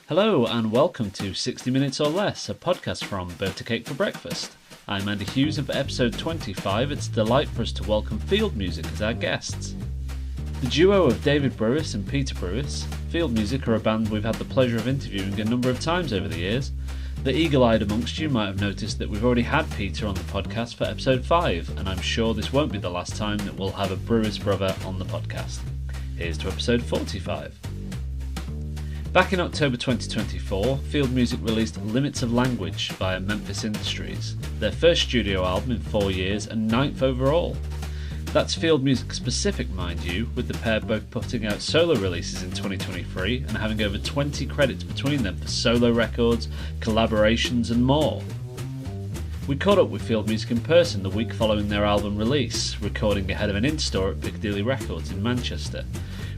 Hello and welcome to 60 Minutes or Less, a podcast from Birthday Cake for Breakfast. I'm Andy Hughes and for episode 25 it's a delight for us to welcome Field Music as our guests. The duo of David Brewis and Peter Brewis, Field Music are a band we've had the pleasure of interviewing a number of times over the years. The eagle-eyed amongst you might have noticed that we've already had Peter on the podcast for episode 5, and I'm sure this won't be the last time that we'll have a Brewis brother on the podcast. Here's to episode 45. Back in October 2024, Field Music released Limits of Language via Memphis Industries, their first studio album in 4 years and 9th overall. That's Field Music specific, mind you, with the pair both putting out solo releases in 2023 and having over 20 credits between them for solo records, collaborations and more. We caught up with Field Music in person the week following their album release, recording ahead of an in-store at Piccadilly Records in Manchester.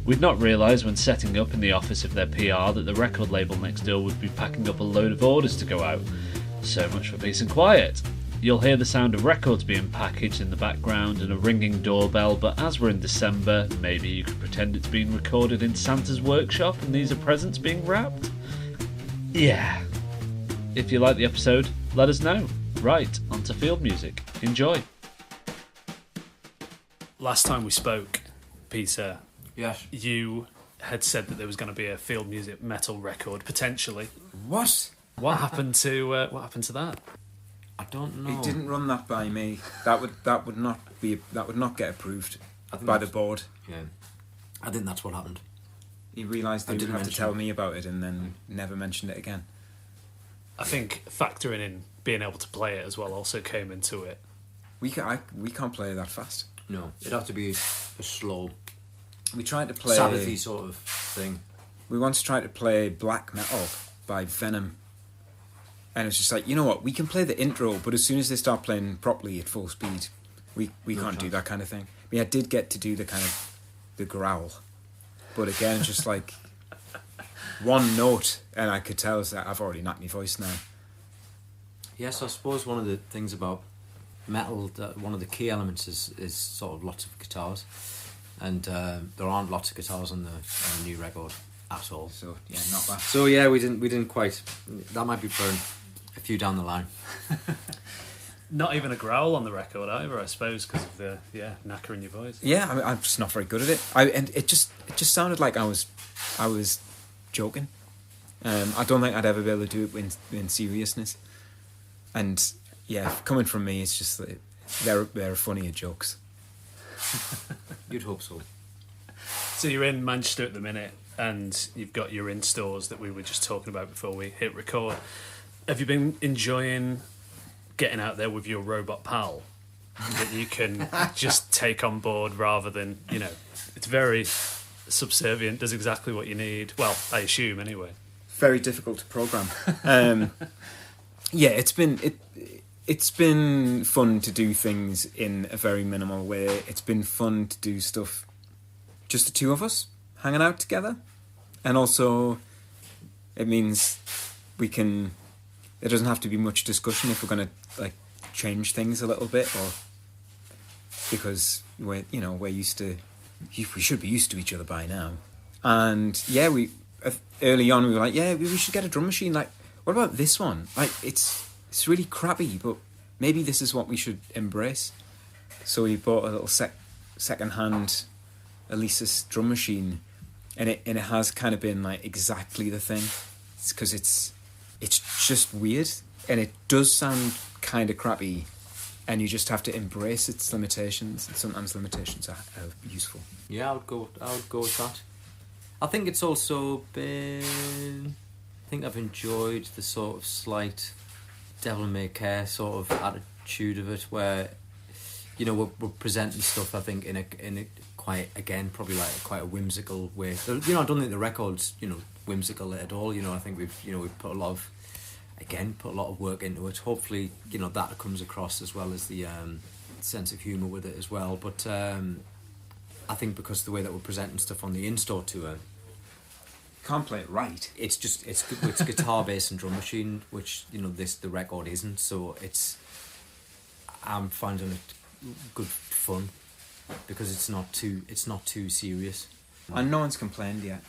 We'd not realised when setting up in the office of their PR that the record label next door would be packing up a load of orders to go out. So much for peace and quiet. You'll hear the sound of records being packaged in the background and a ringing doorbell, but as we're in December, maybe you could pretend it's being recorded in Santa's workshop and these are presents being wrapped? Yeah. If you like the episode, let us know. Right, on to Field Music. Enjoy. Last time we spoke, Peter... Yes. You had said that there was going to be a Field Music metal record potentially. What? What happened to that? I don't know. He didn't run that by me. That would not get approved by the board. Yeah. I think that's what happened. He realised he would have to tell me about it and then never mentioned it again. I think factoring in being able to play it as well also came into it. We can't play that fast. No, it'd have to be a slow, We tried to play Sabbathy sort of thing. We once tried to play black metal by Venom, and it's just like, you know what? We can play the intro, but as soon as they start playing properly at full speed, we can't do that kind of thing. I did get to do the kind of the growl, but again, it's just like one note, and I could tell that I've already knocked my voice now. Yes, I suppose one of the things about metal, one of the key elements is sort of lots of guitars. And there aren't lots of guitars on the new record at all. So yeah, not bad. So yeah, we didn't quite. That might be for a few down the line. Not even a growl on the record either, I suppose, because of the knacker in your voice. Yeah, I'm just not very good at it. And it just sounded like I was joking. I don't think I'd ever be able to do it in seriousness. And yeah, coming from me, it's just that they're funnier jokes. You'd hope so. So you're in Manchester at the minute and you've got your in-stores that we were just talking about before we hit record. Have you been enjoying getting out there with your robot pal that you can just take on board rather than, it's very subservient, does exactly what you need. Well, I assume anyway. Very difficult to program. Yeah, It's been fun to do things in a very minimal way. It's been fun to do stuff, just the two of us, hanging out together. And also, it means there doesn't have to be much discussion if we're going to, change things a little bit, or because we should be used to each other by now. And yeah, early on we were like, yeah, we should get a drum machine. Like, what about this one? It's really crappy, but maybe this is what we should embrace. So we bought a little second-hand Alesis drum machine, and it has kind of been like exactly the thing. It's because it's just weird, and it does sound kind of crappy, and you just have to embrace its limitations. And sometimes limitations are useful. Yeah, I would go with that. I think it's also been. I think I've enjoyed the sort of slight devil may care sort of attitude of it, where we're presenting stuff, I think, in a quite, again, probably like quite a whimsical way. I don't think the record's whimsical at all. I think we've put a lot of work into it. Hopefully that comes across, as well as the sense of humour with it as well. But I think because the way that we're presenting stuff on the in-store tour, can't play it right. It's guitar, bass, and drum machine, which the record isn't. So I'm finding it good fun because it's not too serious. And no one's complained yet.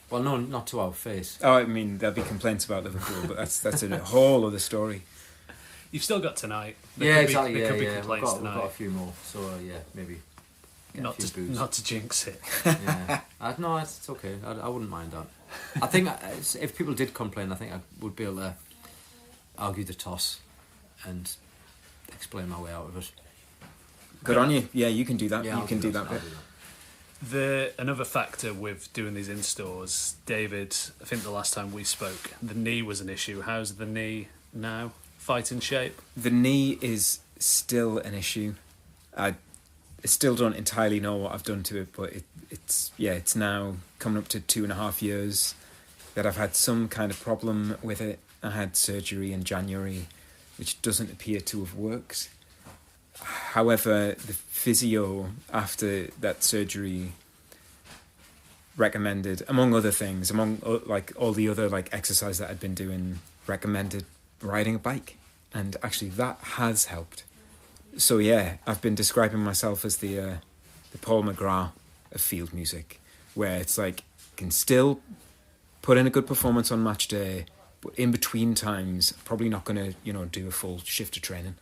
Well, no, not to our face. Oh, I mean, there'll be complaints about Liverpool, but that's a whole other story. You've still got tonight. Yeah, exactly. There could be We've complaints got tonight. a few more. So maybe. Get Not a few booze. to jinx it. Yeah. No, it's okay. I wouldn't mind that. I think if people did complain, I think I would be able to argue the toss and explain my way out of it. Good on you. Yeah, you can do that. Yeah, you can do that bit. Another factor with doing these in-stores, David, I think the last time we spoke, the knee was an issue. How's the knee now? Fighting shape? The knee is still an issue. I still don't entirely know what I've done to it, but it's now coming up to 2.5 years that I've had some kind of problem with it. I had surgery in January, which doesn't appear to have worked. However, the physio after that surgery recommended, among other things, like all the other like exercise that I'd been doing, recommended riding a bike, and actually that has helped. So yeah, I've been describing myself as the Paul McGrath of field music, where it's like can still put in a good performance on match day, but in between times probably not going to do a full shift of training.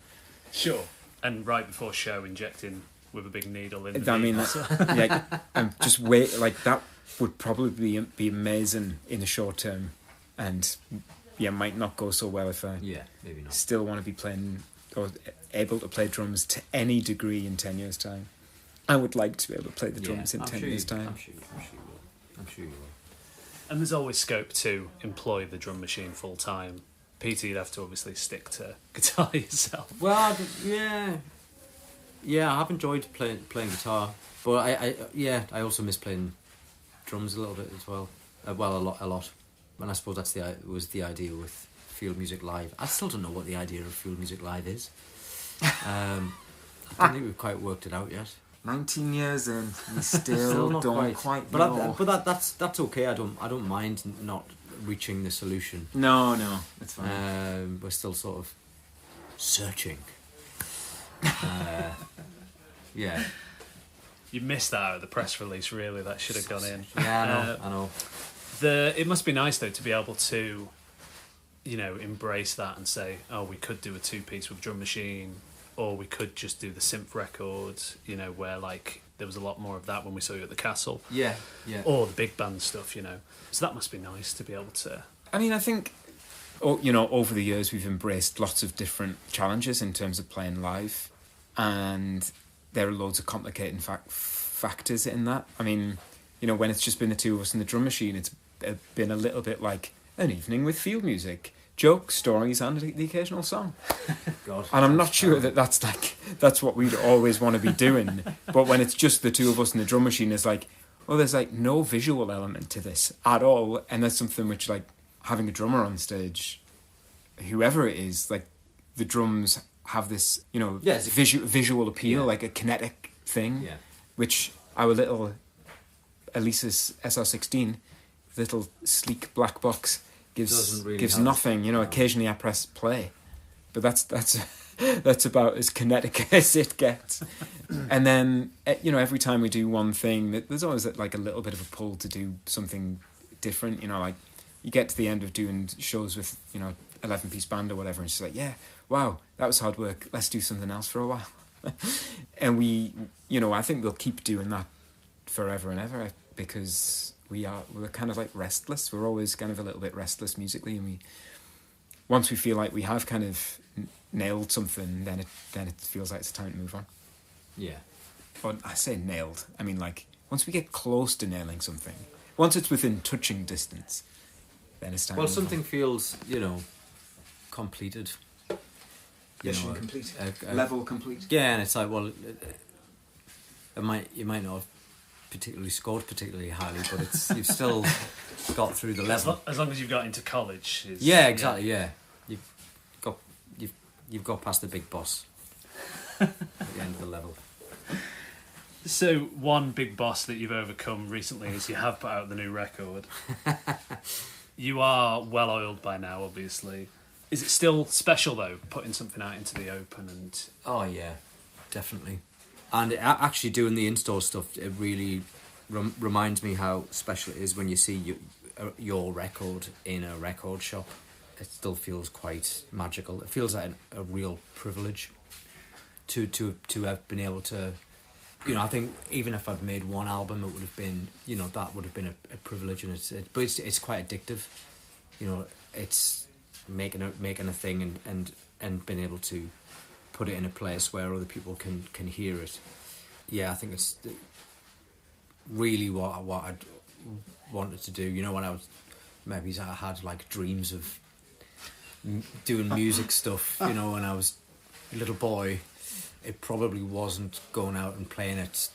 Sure. And right before show, injecting with a big needle in the I mean, knee. I'm just wait. Like that would probably be amazing in the short term, and might not go so well if I maybe not. still want to be playing or able to play drums to any degree in 10 years' time. I would like to be able to play the drums in 10 years' time. I'm sure you will. And there's always scope to employ the drum machine full time. Peter, you'd have to obviously stick to guitar yourself. Well, I have enjoyed playing guitar, but I also miss playing drums a little bit as well. A lot. And I suppose was the idea with Field Music Live. I still don't know what the idea of Field Music Live is. I don't think we've quite worked it out yet. 19 years in, we still don't quite know. But that's okay. I don't mind not reaching the solution. No, it's fine. We're still sort of searching. Yeah. You missed that out of the press release, really. That should have gone in. Yeah, I know. It must be nice, though, to be able to, embrace that and say, oh, we could do a two-piece with drum machine, or we could just do the synth record, where, like, there was a lot more of that when we saw you at the Castle. Yeah. Or the big band stuff, So that must be nice to be able to... I mean, I think, over the years we've embraced lots of different challenges in terms of playing live, and there are loads of complicating factors in that. I mean, when it's just been the two of us in the drum machine, it's been a little bit like an evening with field music. Jokes, stories, and the occasional song. God, and I'm not sure that's what we'd always want to be doing. But when it's just the two of us in the drum machine, it's like, there's like no visual element to this at all. And that's something which, like, having a drummer on stage, whoever it is, like, the drums have this, visual appeal, like a kinetic thing, which our little Elisa's SR16, little sleek black box, gives nothing. Occasionally I press play, but that's about as kinetic as it gets. And then every time we do one thing, there's always like a little bit of a pull to do something different. Like you get to the end of doing shows with 11-piece band or whatever, and it's just like, wow, that was hard work, let's do something else for a while. And we I think we'll keep doing that forever and ever, because we're kind of like restless. We're always kind of a little bit restless musically, and once we feel like we have kind of nailed something, then it feels like it's time to move on. Yeah. But I say nailed, I mean, like, once we get close to nailing something, once it's within touching distance, then it's time to move something on. feels, completed. Mission complete. Level complete. Yeah, and it's like, well, you might not have particularly scored particularly highly, but you've still got through the level. As long as you've got into college. Yeah, exactly. Yeah, you've got past the big boss at the end of the level. So one big boss that you've overcome recently is you have put out the new record. You are well oiled by now, obviously. Is it still special though, putting something out into the open? And oh yeah, definitely. And actually doing the in-store stuff, it really reminds me how special it is when you see your record in a record shop, it still feels quite magical. It feels like a real privilege to have been able to, I think even if I'd made one album, it would have been, that would have been a privilege, and but it's quite addictive. It's making a thing and being able to put it in a place where other people can hear it. Yeah, I think it's really what I'd wanted to do. When I was, maybe I had like dreams of doing music stuff, when I was a little boy. It probably wasn't going out and playing it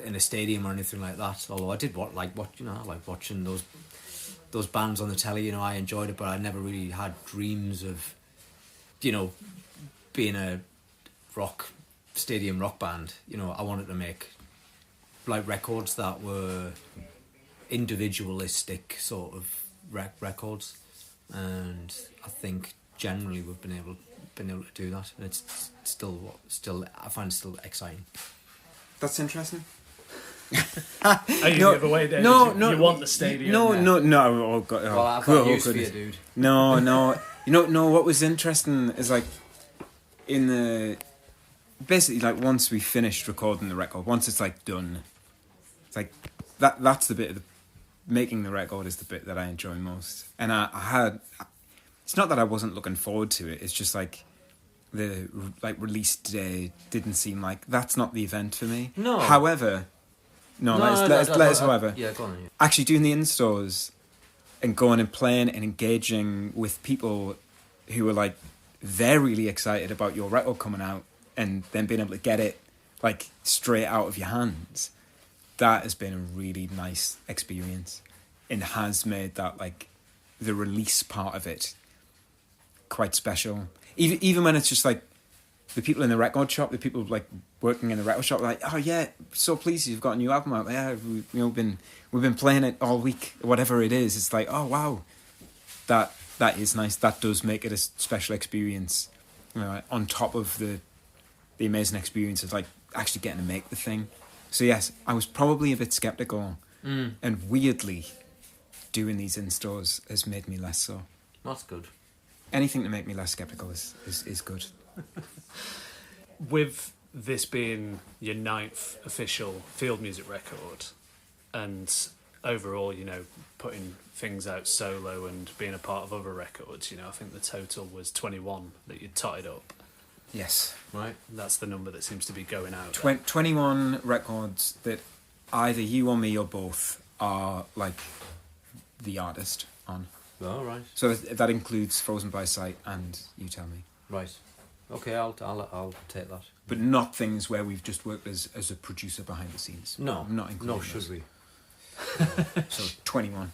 in a stadium or anything like that. Although I did I like watching those bands on the telly. I enjoyed it, but I never really had dreams of, being a stadium rock band. I wanted to make like records that were individualistic sort of records, and I think generally we've been able to do that, and it's still I find it still exciting. That's interesting. Are you the other way, David? No. You want the stadium? No. Oh God! Well, I've got use for you, dude. No. What was interesting is like basically like once we finished recording the record, once it's like done, it's like that's the bit of making the record is the bit that I enjoy most. And I had. It's not that I wasn't looking forward to it. It's just like the release day didn't seem like that's not the event for me. No. However, however. Yeah, go on. Yeah. Actually, doing the in-stores and going and playing and engaging with people who are like they're really excited about your record coming out, and then being able to get it like straight out of your hands. That has been a really nice experience, and has made that like the release part of it quite special. Even when it's just like the people in the record shop, the people like working in the record shop, like, oh yeah, so pleased you've got a new album out. Yeah, we've been playing it all week, whatever it is. It's like, oh wow, that is nice. That does make it a special experience. On top of the amazing experience of like actually getting to make the thing. So yes, I was probably a bit skeptical, and weirdly, doing these in stores has made me less so. That's good. Anything to make me less skeptical is good. With this being your 9th official field music record, and overall, putting things out solo and being a part of other records, I think the total was 21 that you'd totted up. Yes. Right? That's the number that seems to be going out. 21 records that either you or me or both are like the artist on. Oh, right. So that includes Frozen by Sight and You Tell Me. Right. Okay, I'll take that. But not things where we've just worked as a producer behind the scenes. No. Not including No, should we? So 21.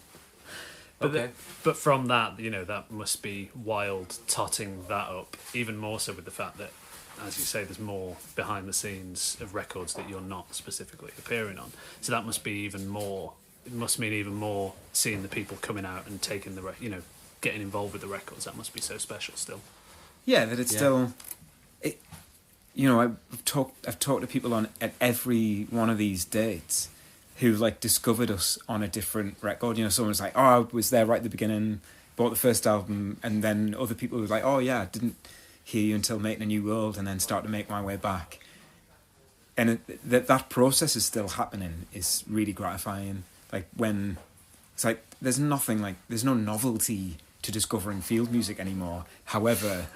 But from that, that must be wild totting that up, even more so with the fact that, as you say, there's more behind the scenes of records that you're not specifically appearing on. So that must be even more. It must mean even more seeing the people coming out and taking getting involved with the records. That must be so special still. Yeah, that it's still. I've talked to people at every one of these dates who like discovered us on a different record. Someone's like, oh, I was there right at the beginning, bought the first album, and then other people were like, oh yeah, I didn't hear you until Making a New World, and then start to make my way back. And that process is still happening is really gratifying. Like when it's like there's no novelty to discovering field music anymore. However,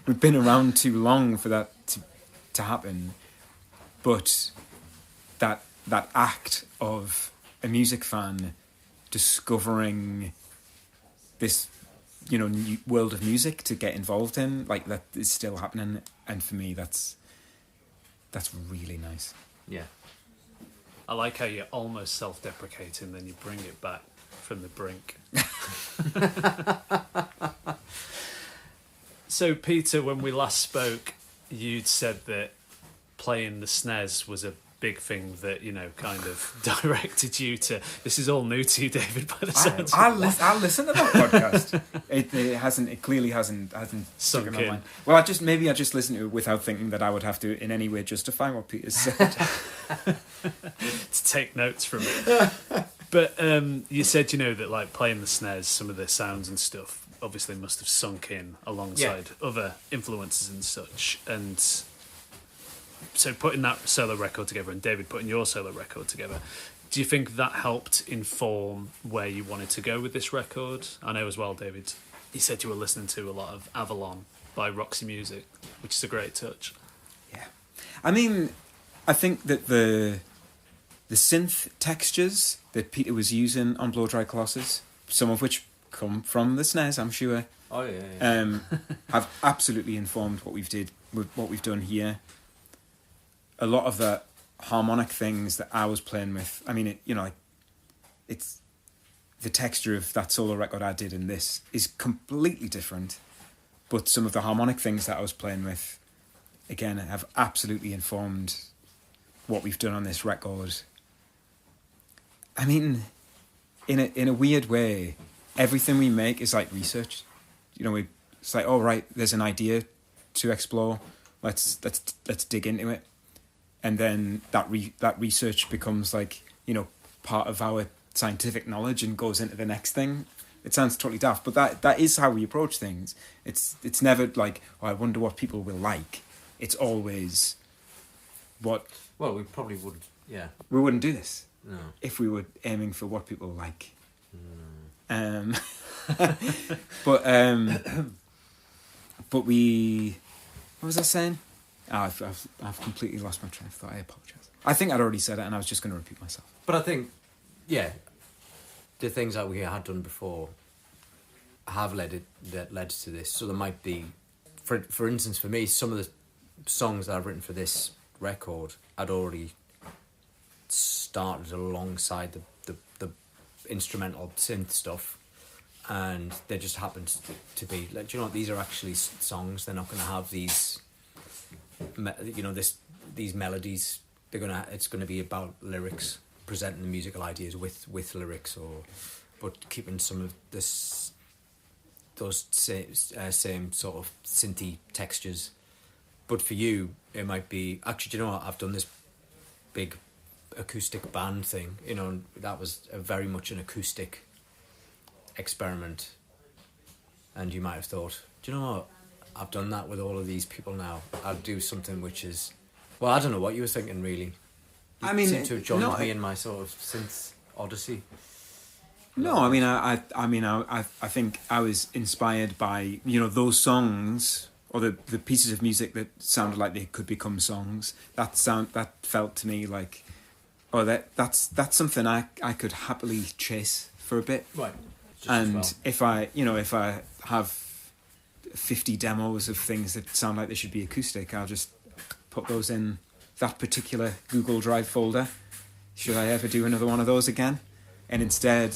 we've been around too long for that to happen. But that act of a music fan discovering this new world of music to get involved in, like that is still happening, and for me that's really nice. Yeah. I like how you're almost self-deprecating, then you bring it back from the brink. So, Peter, when we last spoke, you'd said that playing the snares was a big thing that, kind of directed you to... This is all new to you, David, by the sounds of it. I'll listen to that podcast. It clearly hasn't stuck in my mind. Well, I just listened to it without thinking that I would have to in any way justify what Peter said. To take notes from it. But you said, that like playing the snares, some of the sounds and stuff obviously must have sunk in alongside other influences and such. And so putting that solo record together and David putting your solo record together, do you think that helped inform where you wanted to go with this record? I know as well, David, you said you were listening to a lot of Avalon by Roxy Music, which is a great touch. Yeah. I mean, I think that the synth textures that Peter was using on Blow Dry Colossus, some of which come from the snares, I'm sure. Oh yeah. Have absolutely informed what we've done here. A lot of the harmonic things that I was playing with. I mean, it's the texture of that solo record I did in this is completely different, but some of the harmonic things that I was playing with, again, have absolutely informed what we've done on this record. I mean, in a weird way, everything we make is like research. It's like, oh right, there's an idea to explore. Let's dig into it, and then that research becomes like part of our scientific knowledge and goes into the next thing. It sounds totally daft, but that is how we approach things. It's never like, oh, I wonder what people will like. It's always what. Well, we probably would. Yeah. We wouldn't do this. No. If we were aiming for what people like. Mm. But we... What was I saying? I've completely lost my train of thought. I apologise. I think I'd already said it and I was just going to repeat myself. But I think, yeah, the things that we had done before have led to this. So there might be, for instance, for me, some of the songs that I've written for this record I'd already started alongside the instrumental synth stuff, and they just happened to be like, do you know what, these are actually songs. They're not going to have these these melodies. It's going to be about lyrics, presenting the musical ideas with lyrics, but keeping some of those same sort of synthy textures. But for you, it might be, actually, do you know what, I've done this big acoustic band thing, that was very much an acoustic experiment, and you might have thought, do you know what, I've done that with all of these people now, I'll do something which is, well, I don't know what you were thinking really. You seem to have joined me in my sort of synth odyssey. No, I mean, I think I was inspired by those songs, or the pieces of music that sounded like they could become songs. That felt to me like, oh, that's something I could happily chase for a bit. Right. And if I have 50 demos of things that sound like they should be acoustic, I'll just put those in that particular Google Drive folder. Should I ever do another one of those again? And instead,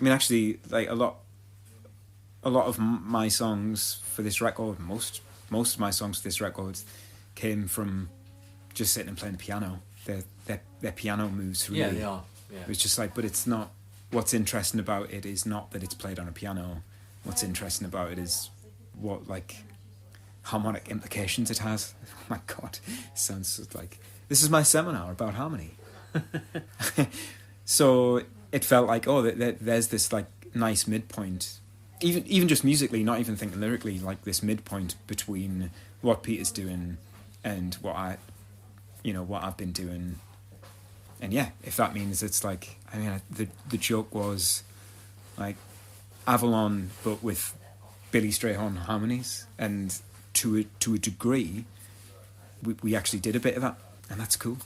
actually, a lot of my songs for this record, most of my songs for this record, came from just sitting and playing the piano. Their piano moves really. Yeah, they are. Yeah. It's just like, but it's not. What's interesting about it is not that it's played on a piano. What's interesting about it is what harmonic implications it has. Oh my God, it sounds like this is my seminar about harmony. So it felt like, oh, there's this nice midpoint, even just musically, not even thinking lyrically, like this midpoint between what Peter's doing and what I've been doing. And yeah, if that means it's the joke was like Avalon, but with Billy Strayhorn harmonies, and to a degree, we actually did a bit of that, and that's cool.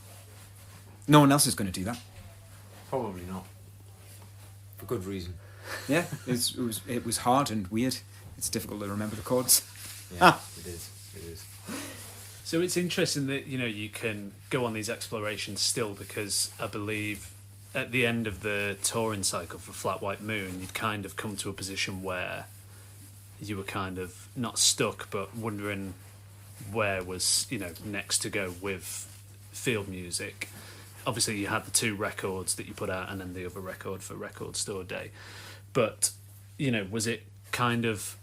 No one else is going to do that. Probably not. For good reason. Yeah, it was hard and weird. It's difficult to remember the chords. Yeah, it is. So it's interesting that you can go on these explorations still, because I believe at the end of the touring cycle for Flat White Moon, you'd kind of come to a position where you were kind of not stuck, but wondering where was next to go with field music. Obviously, you had the 2 records that you put out, and then the other record for Record Store Day. But was it kind of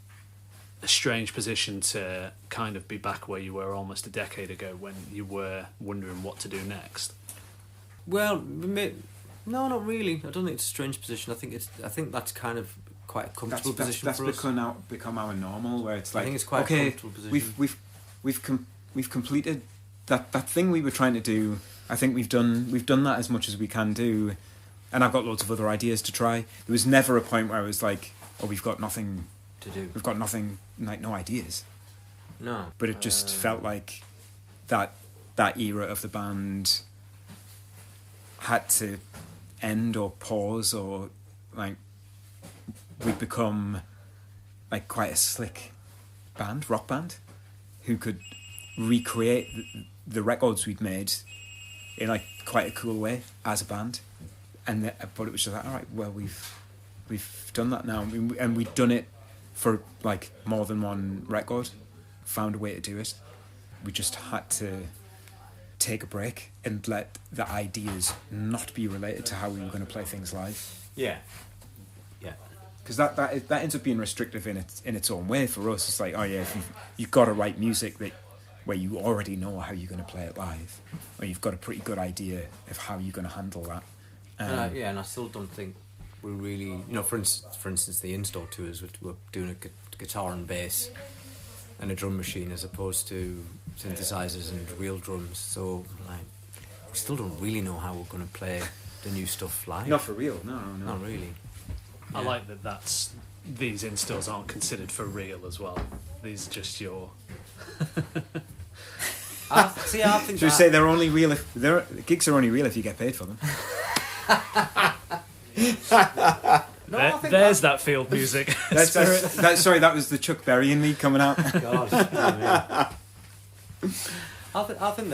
a strange position to kind of be back where you were almost a decade ago, when you were wondering what to do next? Well, No, not really. I don't think it's a strange position. I think that's kind of quite a comfortable position for us. That's become our normal, where it's like, I think it's quite a comfortable position. We've completed that thing we were trying to do. I think we've done that as much as we can do, and I've got loads of other ideas to try. There was never a point where I was like, oh, we've got nothing to do. We've got nothing, like no ideas. No. But it just felt like that era of the band had to end or pause, or like we'd become like quite a slick band, rock band, who could recreate the records we'd made in like quite a cool way as a band. But it was just like, all right, well, we've done that now, and we'd done it for like more than one record, found a way to do it. We just had to take a break and let the ideas not be related to how we were going to play things live. Yeah. Because that ends up being restrictive in its own way for us. It's like, oh yeah, if you've got to write music where you already know how you're going to play it live, or you've got a pretty good idea of how you're going to handle that. And I still don't think we're really, for instance, the in-store tours, we're doing a guitar and bass and a drum machine as opposed to synthesizers and real drums. So like, we still don't really know how we're going to play the new stuff live. Not for real, no. Not really. I like that these installs aren't considered for real as well. These are just your... I think Should we say they're only real if... gigs are only real if you get paid for them? There's that field music. Sorry, that was the Chuck Berry in me coming out. God, I think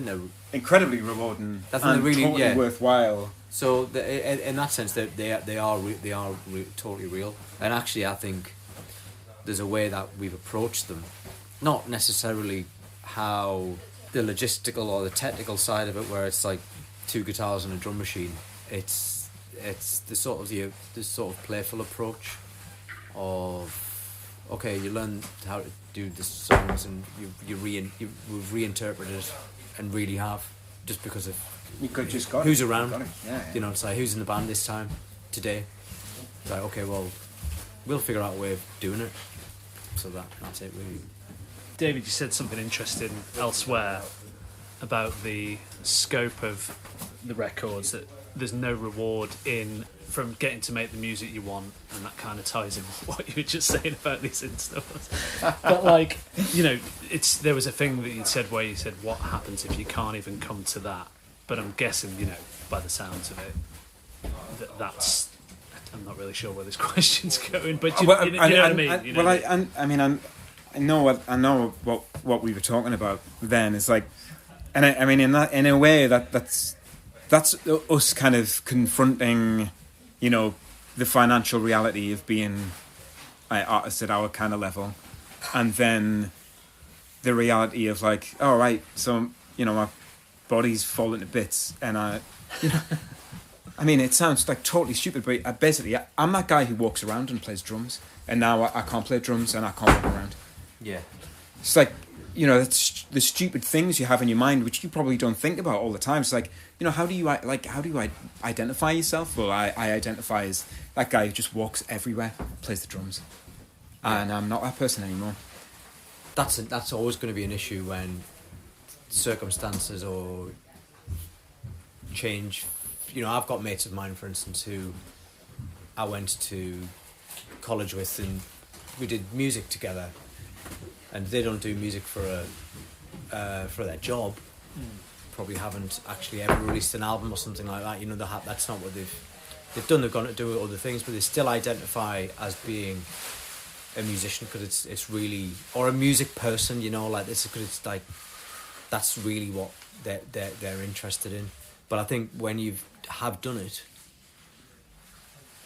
they're incredibly rewarding and really, totally worthwhile. So in that sense, they are totally real. And actually, I think there's a way that we've approached them, not necessarily how the logistical or the technical side of it, where it's like 2 guitars and a drum machine. It's the sort of playful approach of, okay, you learn how to do the songs and we've reinterpreted it and really have, just because of who's around. Yeah. It's like, who's in the band this time today. It's like, okay, well, we'll figure out a way of doing it. So that's it really. David, you said something interesting elsewhere about the scope of the records, that there's no reward from getting to make the music you want, and that kind of ties in with what you were just saying about these installs. But like, there was a thing that you said where you said, what happens if you can't even come to that? But I'm guessing, by the sounds of it, that's... I'm not really sure where this question's going, but you know what I mean? I know what we were talking about then. It's like, and I mean, in a way that's us kind of confronting, the financial reality of being artists at our kind of level, and then the reality of like, all right, so my body's falling to bits, and I mean, it sounds like totally stupid, but I'm that guy who walks around and plays drums, and now I can't play drums and I can't walk around. Yeah. It's like, it's the stupid things you have in your mind, which you probably don't think about all the time. It's like, how do you identify yourself? Well, I identify as that guy who just walks everywhere, plays the drums, and I'm not that person anymore. That's always going to be an issue when circumstances or change. I've got mates of mine, for instance, who I went to college with, and we did music together, and they don't do music for their job. Probably haven't actually ever released an album or something like that. That's not what they've done. They've gone to do other things, but they still identify as being a musician because it's really, or a music person. Like this, because it's like that's really what they're interested in. But I think when you have done it,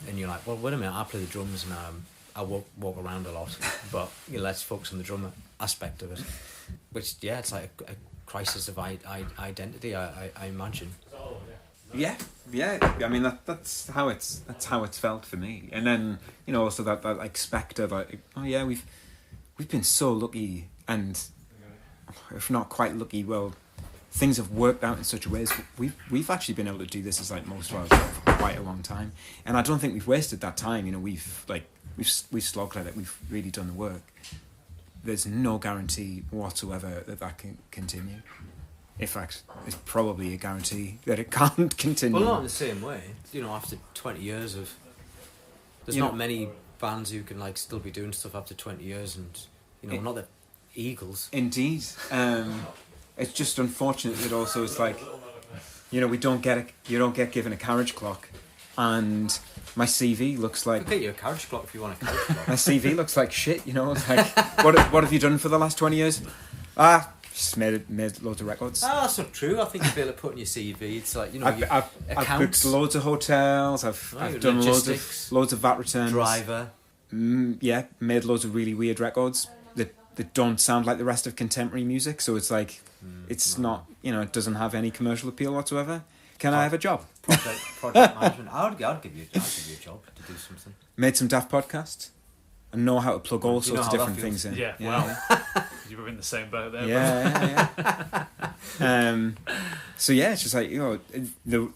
and you're like, well, wait a minute, I play the drums and I walk around a lot, but let's focus on the drum aspect of it. Which, it's like a crisis of identity, I imagine. Yeah. I mean, that's how it's felt for me. And then also that like spectre, like, oh yeah, we've been so lucky, and if not quite lucky, well, things have worked out in such a way as we've actually been able to do this as like most of our job for quite a long time, and I don't think we've wasted that time. You know, we've slogged at it. We've really done the work. There's no guarantee whatsoever that can continue. In fact, it's probably a guarantee that it can't continue. Well, not in the same way. You know, after 20 years of... There's not many bands who can, like, still be doing stuff after 20 years and, you know, not the Eagles. Indeed. It's just unfortunate that also it's like, you know, you don't get given a carriage clock, and my CV looks like... I'll get you a carriage clock if you want a carriage clock. My CV looks like shit, you know. It's like, what have you done for the last 20 years? Just made loads of records. That's not true. I think you'd be able to put in your CV. It's like, you know, I've booked loads of hotels. I've done loads of VAT returns. Driver. Yeah, made loads of really weird records that don't sound like the rest of contemporary music. So it's like, not, you know, it doesn't have any commercial appeal whatsoever. Can I have a job? Project management. I'll give you a job to do something. Made some daft podcasts. I know how to plug all sorts of different things in. Yeah, well, you were in the same boat there. Yeah. So yeah, it's just like, you know,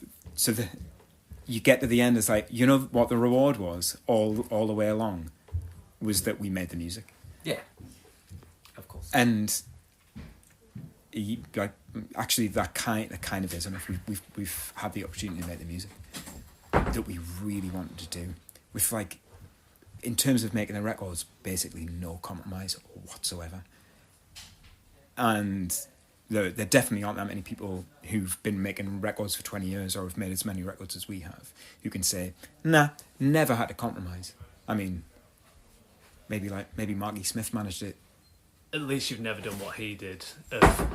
you get to the end, it's like, you know what the reward was all the way along was that we made the music. Yeah, of course. And like, actually, that kind of is enough. We've had the opportunity to make the music that we really wanted to do with, like, in terms of making the records, basically no compromise whatsoever. And there definitely aren't that many people who've been making records for 20 years or have made as many records as we have who can say, nah, never had to compromise. I mean, maybe Marky Smith managed it. At least you've never done what he did,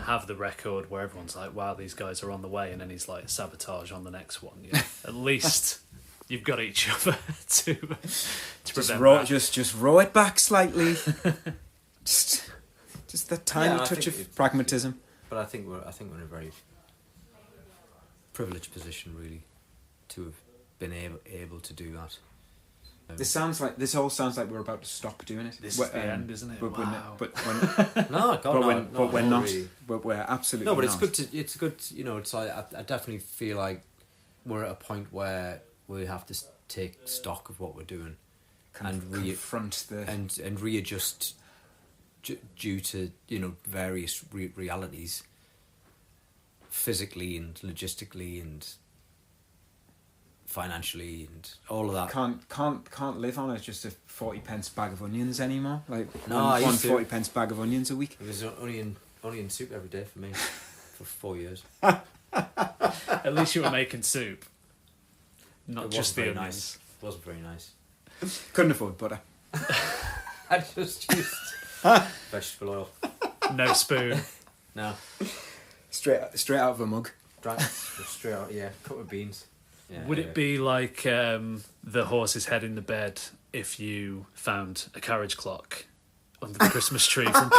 have the record where everyone's like, wow, these guys are on the way, and then he's like, sabotage on the next one. You know? At least you've got each other to prevent that. Just row it back slightly. just that tiny touch of pragmatism. But I think we're in a very privileged position, really, to have been able to do that. This all sounds like we're about to stop doing it. This is the end, isn't it? Wow. But we're not. Really. But we're absolutely no. But not. it's good. You know, it's like I definitely feel like we're at a point where we have to take stock of what we're doing confront and readjust due to, you know, various realities, physically and logistically and financially and all of that. Can't live on just a 40p bag of onions anymore. Like one 40p bag of onions a week. It was onion soup every day for me for 4 years. At least you were making soup, not just the onions. Nice. It wasn't very nice. Couldn't afford butter. I just used vegetable oil. No spoon. No. Straight out of a mug. Straight out. Yeah, cup of beans. Yeah, Would it be like the horse's head in the bed if you found a carriage clock under the Christmas tree from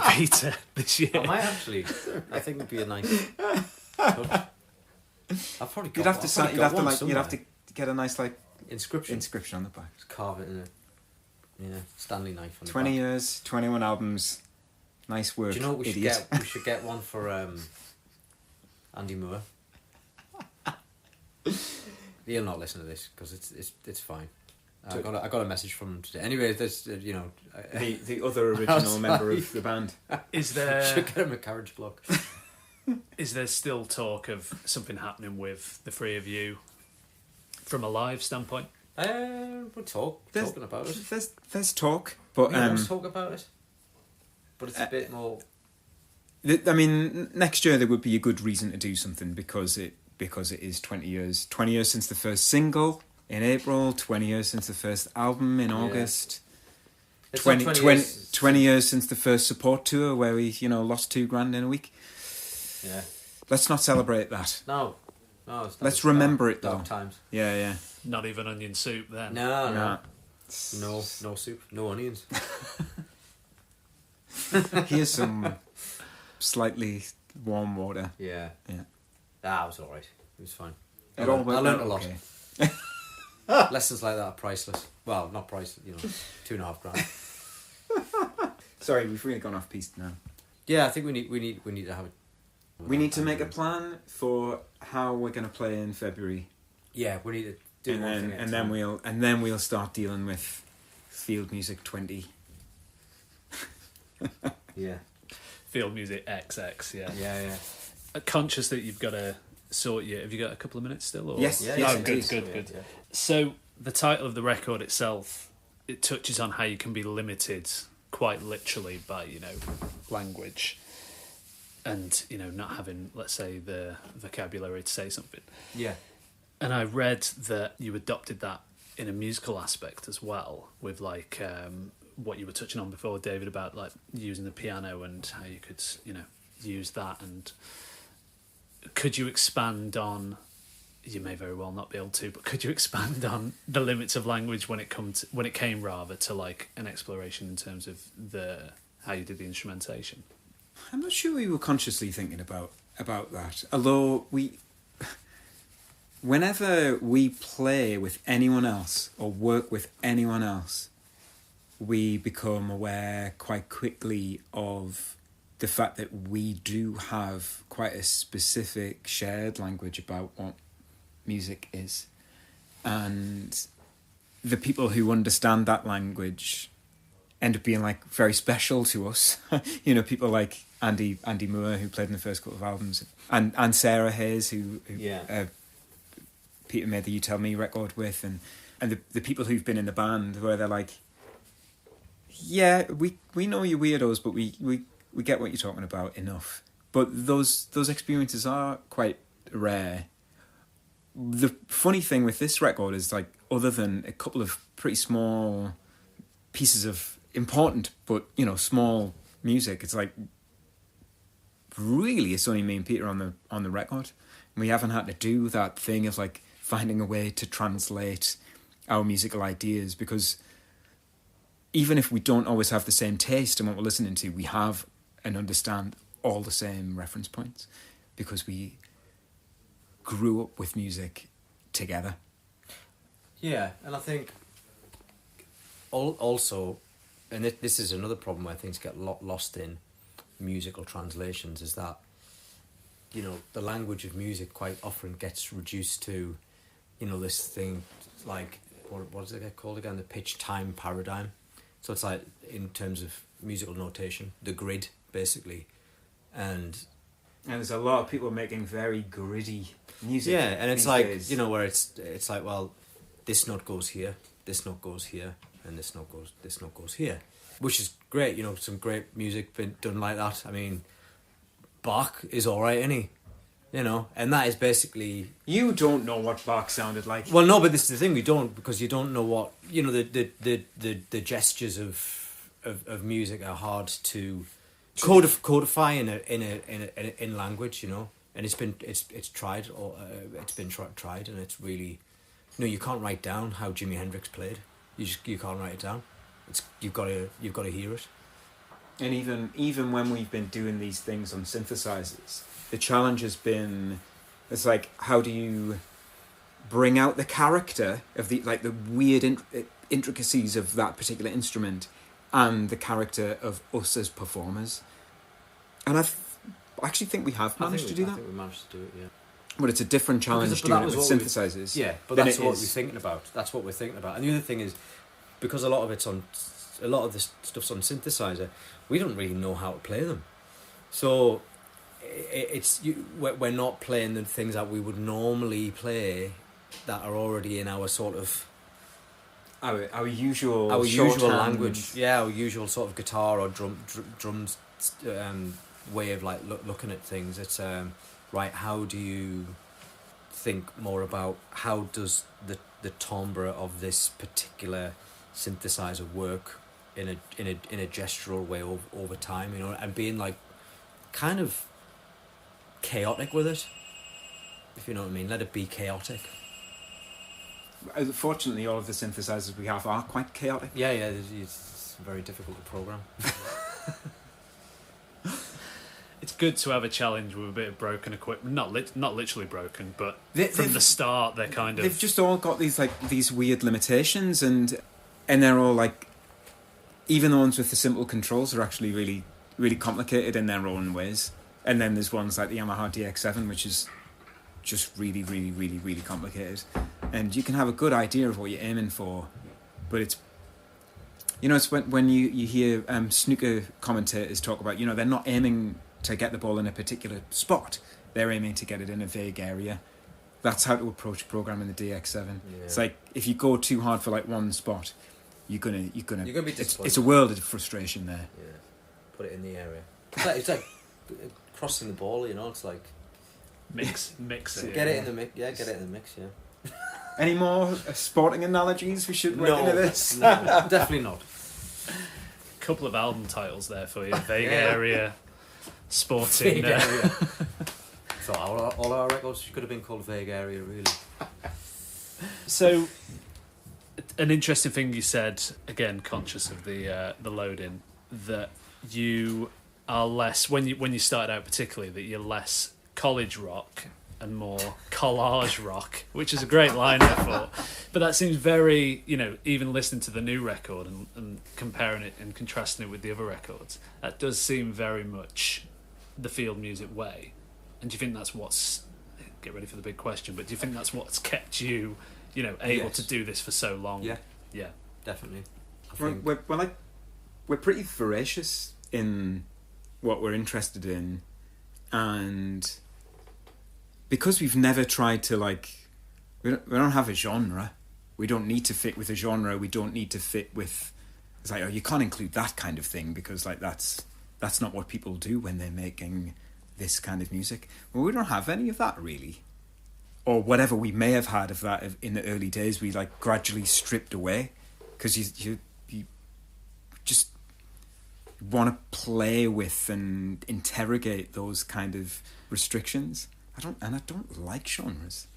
Peter this year? I might actually. I think it'd be a nice touch. I've probably got. You'd have to get a nice like inscription on the back. Just carve it in a Stanley knife on the 20 back. years, 21 albums. Nice work. Do you know what we idiot. should get? We should get one for Andy Moore. He'll not listen to this because it's fine. I got a message from him today. Anyway, there's you know the other original member of the band. Is there? Should get him a carriage clock. Is there still talk of something happening with the three of you from a live standpoint? We're talking about it. There's talk, but let's talk about it. But it's a bit more. I mean, next year there would be a good reason to do something because it is 20 years. 20 years since the first single in April. 20 years since the first album in August. 20 years since the first support tour where we, you know, lost $2,000 in a week. Yeah. Let's not celebrate that. No. Let's remember it though. Dark times. Yeah. Not even onion soup then. No soup, no onions. Here's some slightly warm water. Yeah. That was alright. It was fine. I It all learned went a lot. okay. Lessons like that are priceless. Well, not priceless, you know, $2,500. Sorry, we've really gone off piste now. Yeah, I think we need to have We need to make a plan for how we're going to play in February. Yeah, we need to do and one then thing at a and time. then we'll start dealing with Field Music 20. Yeah. Field Music XX, yeah. Yeah. Conscious that you've got to sort your... Have you got a couple of minutes still? Or? Yes. Yeah, Oh, it good. is. Good. Yeah. So the title of the record itself, it touches on how you can be limited quite literally by, language and, not having, let's say, the vocabulary to say something. Yeah. And I read that you adopted that in a musical aspect as well, with like what you were touching on before, David, about like using the piano and how you could, use that. And could you expand on? You may very well not be able to, but could you expand on the limits of language when it came to like an exploration in terms of how you did the instrumentation? I'm not sure we were consciously thinking about that. Although whenever we play with anyone else or work with anyone else, we become aware quite quickly of the fact that we do have quite a specific shared language about what music is. And the people who understand that language end up being like very special to us. People like Andy Moore, who played in the first couple of albums, and Sarah Hayes, who Peter made the You Tell Me record with, and the people who've been in the band where they're like, yeah, we know you're weirdos, but we get what you're talking about enough. But those experiences are quite rare. The funny thing with this record is, like, other than a couple of pretty small pieces of important but small music, it's like really it's only me and Peter on the record. We haven't had to do that thing of like finding a way to translate our musical ideas, because even if we don't always have the same taste in what we're listening to, we have and understand all the same reference points because we grew up with music together. Yeah, and I think also, and this is another problem where things get lost in musical translations, is that the language of music quite often gets reduced to this thing like what does it get called again, the pitch time paradigm. So it's like, in terms of musical notation, the grid basically, and there's a lot of people making very gritty music. Yeah, and it's like days. Where it's like, well, this note goes here, this note goes here, and this note goes here, which is great. Some great music been done like that. I mean, Bach is all right, isn't he? And that is basically... You don't know what Bach sounded like. Well, no, but this is the thing, we don't, because you don't know what... the gestures of music are hard to codify in language, and it's been tried, and it's really... you can't write down how Jimi Hendrix played. You can't write it down. You've got to hear it. And even when we've been doing these things on synthesizers, the challenge has been, it's like, how do you bring out the character of the weird intricacies of that particular instrument and the character of us as performers? And I actually think we have managed to do that. I think we managed to do it, yeah. But it's a different challenge doing it with synthesizers. But that's what we're thinking about. That's what we're thinking about. And the other thing is, because a lot of the stuff's on synthesizer, we don't really know how to play them. So we're not playing the things that we would normally play that are already in our sort of our usual language. Yeah, our usual sort of guitar or drums way of like looking at things. It's right. How do you think more about how does the timbre of this particular synthesizer work in a gestural way over time, and being like kind of chaotic with it, if you know what I mean. Let it be chaotic. Fortunately, all of the synthesizers we have are quite chaotic. Yeah, it's very difficult to program. It's good to have a challenge with a bit of broken equipment. Not literally broken, but from the start they're kind of... They've just all got these weird limitations, and they're all like... Even the ones with the simple controls are actually really, really complicated in their own ways. And then there's ones like the Yamaha DX7, which is just really, really, really, really complicated. And you can have a good idea of what you're aiming for, but it's, you know, it's when you hear snooker commentators talk about, you know, they're not aiming to get the ball in a particular spot, they're aiming to get it in a vague area. That's how to approach programming the DX7. Yeah. It's like, if you go too hard for like one spot, you're gonna be disappointed. It's a world of frustration there. Yeah, put it in the area. It's like crossing the ball, you know. It's like mix it. Get it in the mix. Yeah, get it in the mix. Yeah. Any more sporting analogies we should work into this? No, definitely not. Couple of album titles there for you: Vague Area, Sporting. Vague Area. So all our records could have been called Vague Area, really. So, an interesting thing you said, again, conscious of the load-in, that you are less, when you started out particularly, that you're less college rock and more collage rock, which is a great line, I thought. But that seems very, you know, even listening to the new record and comparing it and contrasting it with the other records, that does seem very much the field music way. And do you think that's what's, get ready for the big question, but do you think that's what's kept you, you know, able to do this for so long? Yeah, definitely. We're pretty voracious in what we're interested in, and because we've never tried to, like, we don't have a genre. We don't need to fit with a genre. We don't need to fit with, it's like, oh, you can't include that kind of thing because, like, that's not what people do when they're making this kind of music. Well, we don't have any of that, really. Or whatever we may have had of that in the early days, we, like, gradually stripped away because you just want to play with and interrogate those kind of restrictions. I don't like genres.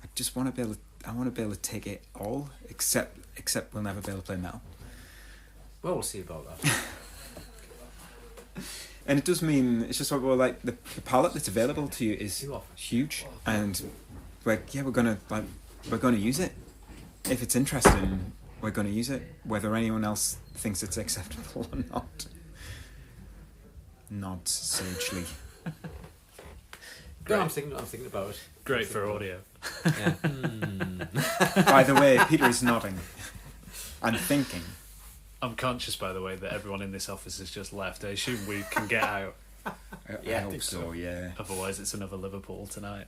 I just want to be able to, I want to be able to take it all, except we'll never be able to play metal. Well, we'll see about that. And it does mean, it's just like the palette that's available to you is huge, and we're gonna use it. If it's interesting, we're gonna use it, whether anyone else thinks it's acceptable or not. Nod sagely. No, I'm thinking about it. Great for audio. Yeah. By the way, Peter is nodding and thinking. I'm conscious, by the way, that everyone in this office has just left. I assume we can get out. I hope so, yeah. Otherwise, it's another Liverpool tonight.